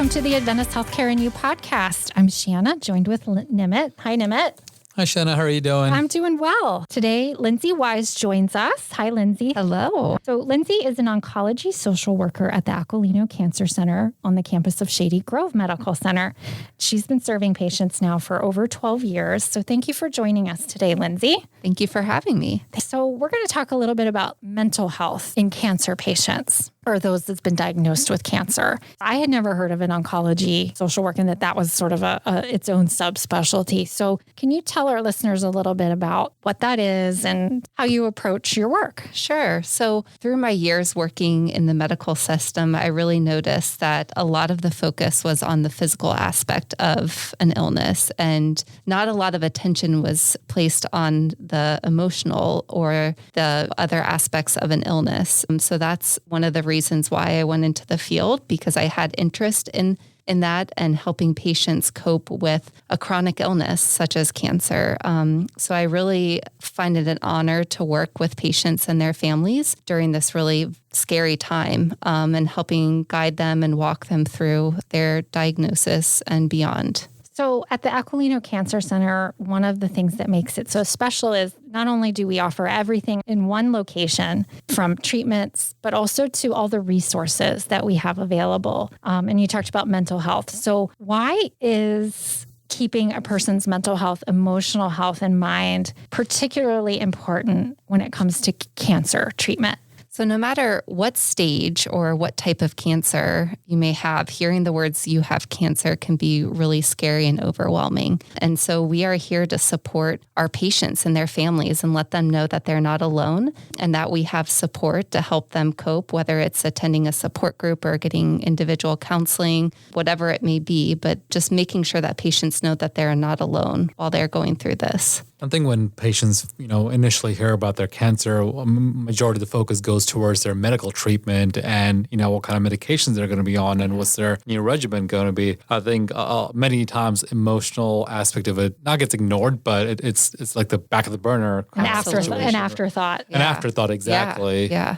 Welcome to the Adventist Healthcare and You podcast. I'm Shanna, joined with Nimit. Hi, Nimit. Hi, Shanna. How are you doing? I'm doing well. Today, Lindsay Wise joins us. Hi, Lindsay. Hello. So Lindsay is an oncology social worker at the Aquilino Cancer Center on the campus of Shady Grove Medical Center. She's been serving patients now for over 12 years. So thank you for joining us today, Lindsay. Thank you for having me. So we're going to talk a little bit about mental health in cancer patients, or those that's been diagnosed with cancer. I had never heard of an oncology social work and that was sort of its own subspecialty. So can you tell our listeners a little bit about what that is and how you approach your work? Sure. So through my years working in the medical system, I really noticed that a lot of the focus was on the physical aspect of an illness, and not a lot of attention was placed on the emotional or the other aspects of an illness. So that's one of the reasons why I went into the field, because I had interest in that and helping patients cope with a chronic illness such as cancer. So I really find it an honor to work with patients and their families during this really scary time, and helping guide them and walk them through their diagnosis and beyond. So at the Aquilino Cancer Center, one of the things that makes it so special is not only do we offer everything in one location, from treatments, but also to all the resources that we have available. And you talked about mental health. So why is keeping a person's mental health, emotional health in mind particularly important when it comes to cancer treatment? So no matter what stage or what type of cancer you may have, hearing the words "you have cancer" can be really scary and overwhelming. And so we are here to support our patients and their families and let them know that they're not alone and that we have support to help them cope, whether it's attending a support group or getting individual counseling, whatever it may be, but just making sure that patients know that they're not alone while they're going through this. I think when patients, initially hear about their cancer, a majority of the focus goes towards their medical treatment and, what kind of medications they're going to be on and what's their new regimen going to be. I think many times emotional aspect of it not gets ignored, but it's like the back of the burner. An afterthought. An afterthought, exactly. Yeah.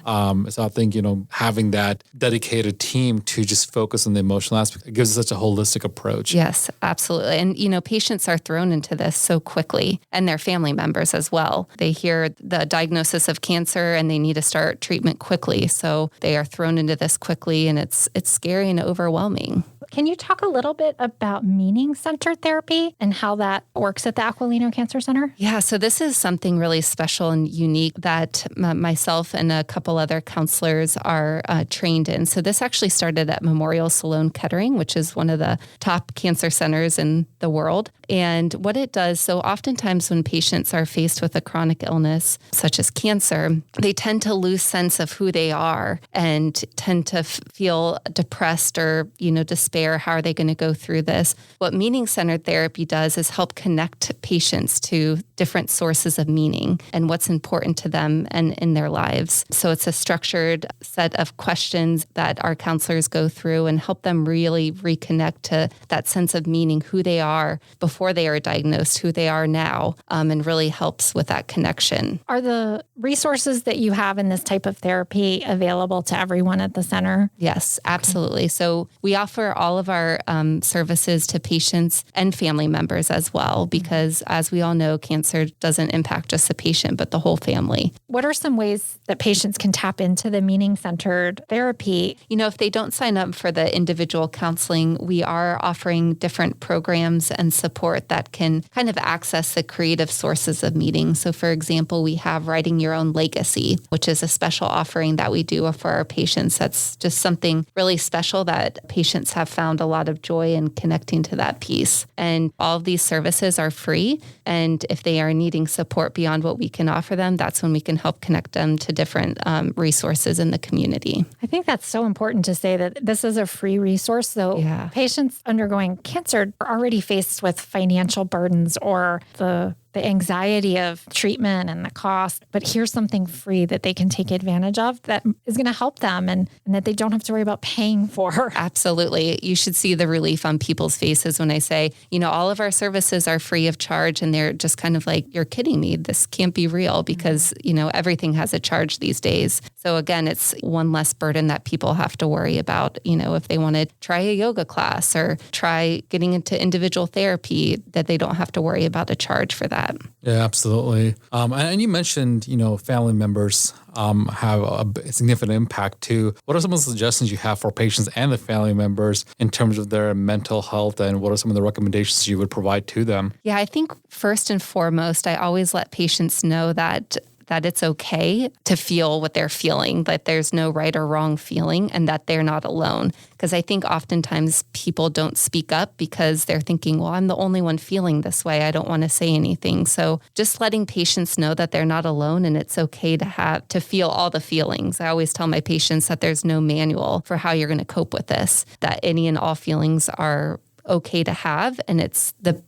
So I think, having that dedicated team to just focus on the emotional aspect, it gives us such a holistic approach. Yes, absolutely. And, patients are thrown into this so quickly, and their family members as well. They hear the diagnosis of cancer and they need to start treatment quickly. So they are thrown into this quickly, and it's scary and overwhelming. Can you talk a little bit about meaning-centered therapy and how that works at the Aquilino Cancer Center? Yeah, so this is something really special and unique that myself and a couple other counselors are trained in. So this actually started at Memorial Sloan Kettering, which is one of the top cancer centers in the world. And what it does, so oftentimes when patients are faced with a chronic illness, such as cancer, they tend to lose sense of who they are and tend to feel depressed or, despair. How are they going to go through this? What meaning-centered therapy does is help connect patients to different sources of meaning and what's important to them and in their lives. So it's a structured set of questions that our counselors go through and help them really reconnect to that sense of meaning, who they are before they are diagnosed, who they are now, and really helps with that connection. Are the resources that you have in this type of therapy available to everyone at the center? Yes, absolutely. So we offer all of our services to patients and family members as well, because as we all know, cancer doesn't impact just the patient, but the whole family. What are some ways that patients can tap into the meaning-centered therapy? If they don't sign up for the individual counseling, we are offering different programs and support that can kind of access the creative sources of meaning. So for example, we have Writing Your Own Legacy, which is a special offering that we do for our patients. That's just something really special that patients have found a lot of joy in connecting to that piece. And all of these services are free. And if they are needing support beyond what we can offer them, that's when we can help connect them to different resources in the community. I think that's so important to say that this is a free resource, though. Yeah. Patients undergoing cancer are already faced with financial burdens or the the anxiety of treatment and the cost, but here's something free that they can take advantage of that is going to help them and that they don't have to worry about paying for. Absolutely. You should see the relief on people's faces when I say, all of our services are free of charge, and they're just kind of like, you're kidding me. This can't be real because, everything has a charge these days. So again, it's one less burden that people have to worry about, if they want to try a yoga class or try getting into individual therapy, that they don't have to worry about a charge for that. Yeah, absolutely. And you mentioned, family members have a significant impact too. What are some of the suggestions you have for patients and the family members in terms of their mental health, and what are some of the recommendations you would provide to them? Yeah, I think first and foremost, I always let patients know that it's okay to feel what they're feeling, that there's no right or wrong feeling, and that they're not alone. Because I think oftentimes people don't speak up because they're thinking, well, I'm the only one feeling this way. I don't want to say anything. So just letting patients know that they're not alone and it's okay to feel all the feelings. I always tell my patients that there's no manual for how you're going to cope with this, that any and all feelings are okay to have. And it's the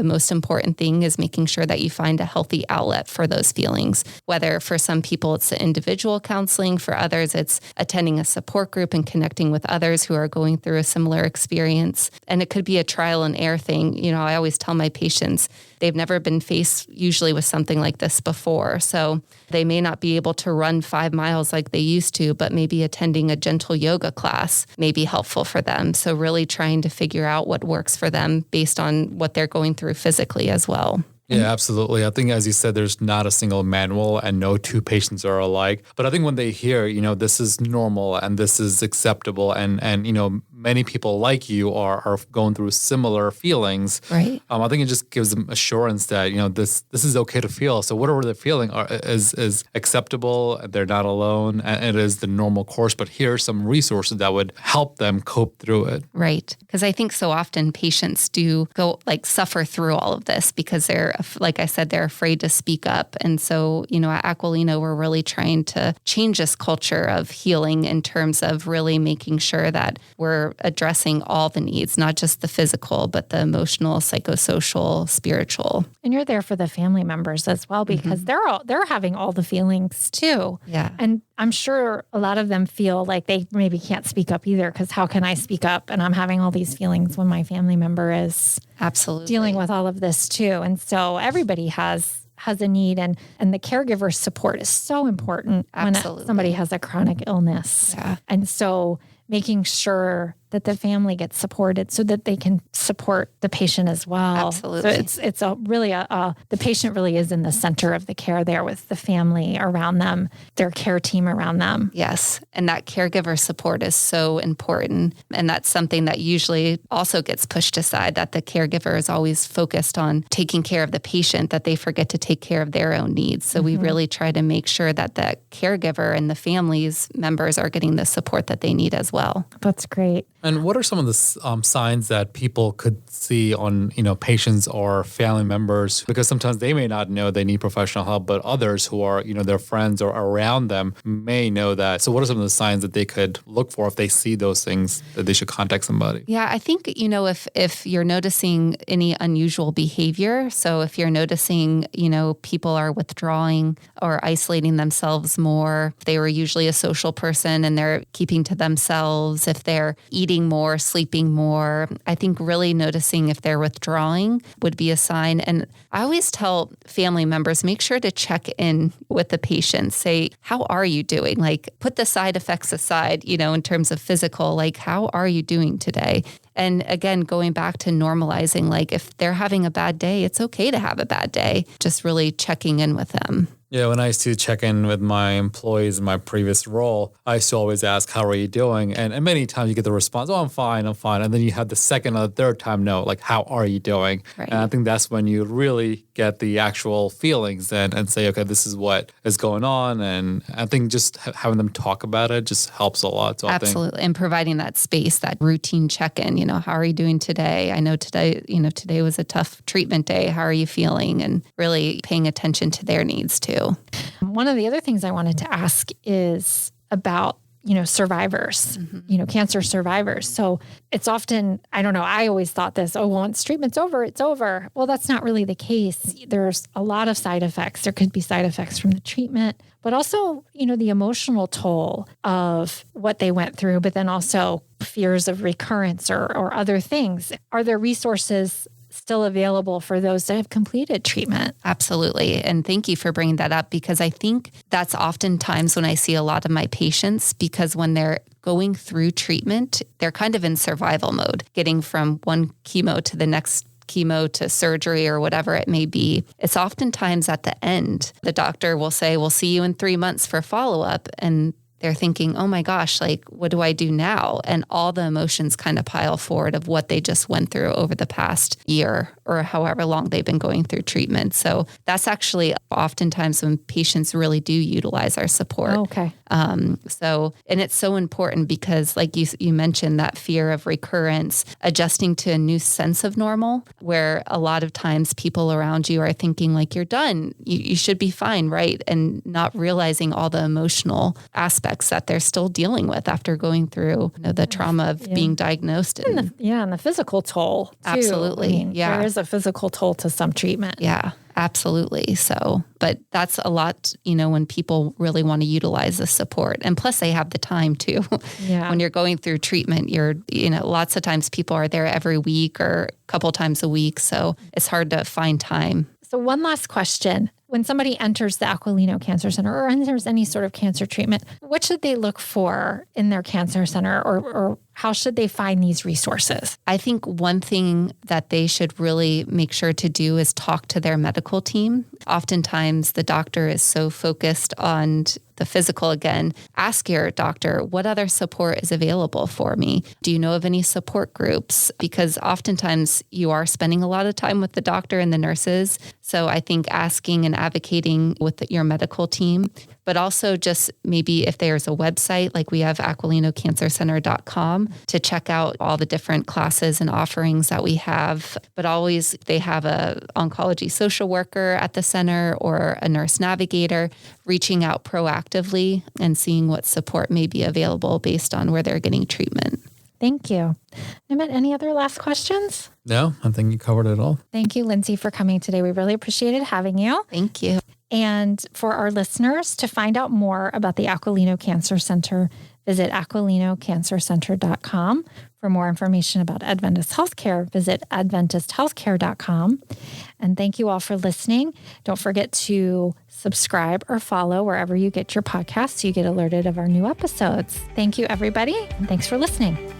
most important thing is making sure that you find a healthy outlet for those feelings, whether for some people it's the individual counseling, for others it's attending a support group and connecting with others who are going through a similar experience. And it could be a trial and error thing. I always tell my patients they've never been faced usually with something like this before. So they may not be able to run 5 miles like they used to, but maybe attending a gentle yoga class may be helpful for them. So really trying to figure out what works for them based on what they're going through physically as well. Yeah, absolutely. I think, as you said, there's not a single manual and no two patients are alike. But I think when they hear, this is normal and this is acceptable and many people like you are going through similar feelings. Right. I think it just gives them assurance that, this is okay to feel. So whatever they're feeling is acceptable. They're not alone. And it is the normal course. But here are some resources that would help them cope through it. Right. Because I think so often patients do go suffer through all of this because they're, like I said, they're afraid to speak up. And so, at Aquilino, we're really trying to change this culture of healing in terms of really making sure that we're addressing all the needs, not just the physical, but the emotional, psychosocial, spiritual. And you're there for the family members as well, because they're having all the feelings too. Yeah. And I'm sure a lot of them feel like they maybe can't speak up either, because how can I speak up? And I'm having all these feelings when my family member is absolutely dealing with all of this too. And so everybody has a need, and the caregiver support is so important when somebody has a chronic illness. Yeah. And so making sure that the family gets supported so that they can support the patient as well. Absolutely. So it's the patient really is in the center of the care there, with the family around them, their care team around them. Yes. And that caregiver support is so important. And that's something that usually also gets pushed aside, that the caregiver is always focused on taking care of the patient, that they forget to take care of their own needs. So we really try to make sure that the caregiver and the family's members are getting the support that they need as well. That's great. And what are some of the signs that people could see on, patients or family members? Because sometimes they may not know they need professional help, but others who are, their friends or around them may know that. So what are some of the signs that they could look for if they see those things, that they should contact somebody? Yeah, I think, if you're noticing any unusual behavior, so if you're noticing, people are withdrawing or isolating themselves more, if they were usually a social person and they're keeping to themselves, if they're eating more, sleeping more. I think really noticing if they're withdrawing would be a sign. And I always tell family members, make sure to check in with the patient. Say, how are you doing? Put the side effects aside, in terms of physical, how are you doing today? And again, going back to normalizing, if they're having a bad day, it's okay to have a bad day. Just really checking in with them. Yeah, when I used to check in with my employees in my previous role, I used to always ask, how are you doing? And many times you get the response, oh, I'm fine. And then you have the second or the third time, no, how are you doing? Right. And I think that's when you really get the actual feelings and say, okay, this is what is going on. And I think just having them talk about it just helps a lot. So absolutely. And providing that space, that routine check-in, how are you doing today? I know today was a tough treatment day. How are you feeling? And really paying attention to their needs too. One of the other things I wanted to ask is about survivors, cancer survivors. So it's often, I don't know, I always thought this, once treatment's over, it's over. Well, that's not really the case. There's a lot of side effects. There could be side effects from the treatment, but also, the emotional toll of what they went through, but then also fears of recurrence or other things. Are there resources still available for those that have completed treatment? Absolutely. And thank you for bringing that up, because I think that's oftentimes when I see a lot of my patients, because when they're going through treatment, they're kind of in survival mode, getting from one chemo to the next chemo to surgery or whatever it may be. It's oftentimes at the end, the doctor will say, we'll see you in 3 months for follow-up. And they're thinking, oh my gosh, what do I do now? And all the emotions kind of pile forward of what they just went through over the past year or however long they've been going through treatment. So that's actually oftentimes when patients really do utilize our support. Oh, okay. And it's so important because like you mentioned, that fear of recurrence, adjusting to a new sense of normal, where a lot of times people around you are thinking like, you're done, you should be fine, right? And not realizing all the emotional aspects that they're still dealing with after going through the trauma of being diagnosed. And the physical toll too. Absolutely. There is a physical toll to some treatment. Yeah, absolutely. So, but that's a lot, when people really want to utilize the support. And plus they have the time too. Yeah. When you're going through treatment, lots of times people are there every week or a couple times a week. So it's hard to find time. So one last question. When somebody enters the Aquilino Cancer Center or enters any sort of cancer treatment, what should they look for in their cancer center, or how should they find these resources? I think one thing that they should really make sure to do is talk to their medical team. Oftentimes the doctor is so focused on the physical again. Ask your doctor, what other support is available for me? Do you know of any support groups? Because oftentimes you are spending a lot of time with the doctor and the nurses. So I think asking and advocating with your medical team, but also just maybe if there's a website, like we have aquilinocancercenter.com to check out all the different classes and offerings that we have. But always they have a oncology social worker at the center or a nurse navigator, reaching out proactively and seeing what support may be available based on where they're getting treatment. Thank you. Nimet, any other last questions? No, I think you covered it all. Thank you, Lindsay, for coming today. We really appreciated having you. Thank you. And for our listeners, to find out more about the Aquilino Cancer Center, visit aquilinocancercenter.com. For more information about Adventist Healthcare, visit adventisthealthcare.com. And thank you all for listening. Don't forget to subscribe or follow wherever you get your podcasts so you get alerted of our new episodes. Thank you, everybody, and thanks for listening.